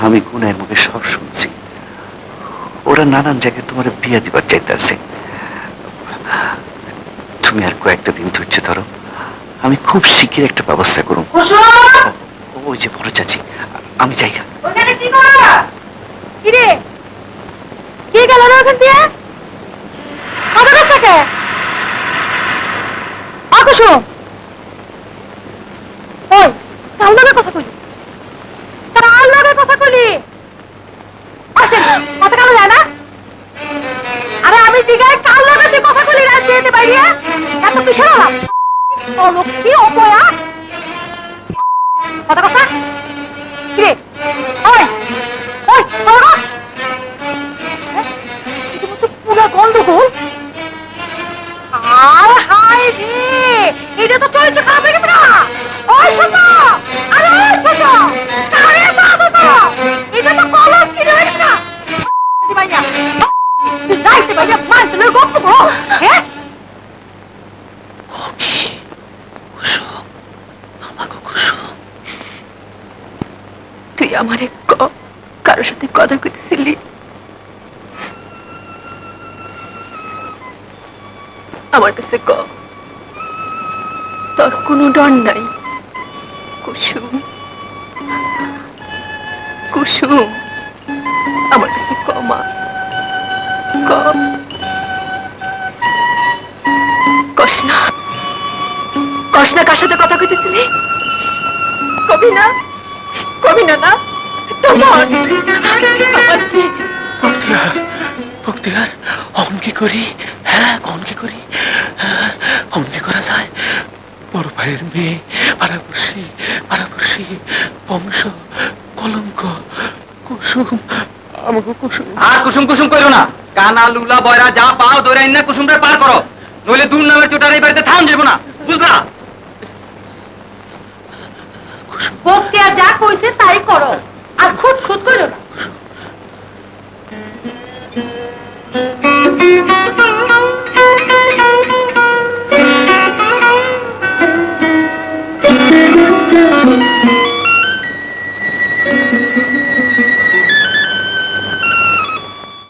আমি গুনার মুখে সব শুনছি। ওরা নানান জায়গায় তোমার বিয়া দিবার চাইতেছে। তুমি আর কয়েকটা দিন ধৈর্য ধরো, আমি খুব শীঘ্র একটা ব্যবস্থা করব। ওই যে বড় চাচি, আমি যাই। আরে আমি জিগায় কাল লগে তুই কথা কইলি রাত যেতে বাইরিয়া এত কিসের আলাপ ও লক্ষ্মী অপয়া কথা কথা কি রে ওই ওই বাবা এটা তো পুরো গন্ডগোল হায় হায় রে এটা তো চরিত্র খারাপ হয়ে গেছে না ওই ছোট আরে ওই ছোট কারে বাবা বাবা এটা তো কলম কি রে না ভাইয়া যাইতে ভাইয়া মানুষ লোক গপ্প গো হ্যাঁ কি কুসুম, আমাকে কুসুম, তুই আমারে কারোর সাথে কথা কইতেছিলি? আমার কাছে তোর কোনো ডর নাই কুসুম? কুসুম আমার কাছে মা কৃষ্ণা কার সাথে কথা কইতেছিলি? কবি না না তোমার বক্তিয়ার অন কি করি? হ্যাঁ কন কি করি? অন কি করা যায়? বড় ভাইয়ের মেয়ে, পাড়াপড়শি বংশ কলঙ্ক। কুসুম আমাকে কুসুম। আর কুসুম কুসুম করো না, কানা লুলা বয়রা যা পাও ধরে না কুসুমটা পার করো, নইলে দূর নামের চোটার এই বাড়িতে থাম যাবো না, বুঝলা? বক্তিয়ার যা কইছে তাই করো, আর খুদ করো না।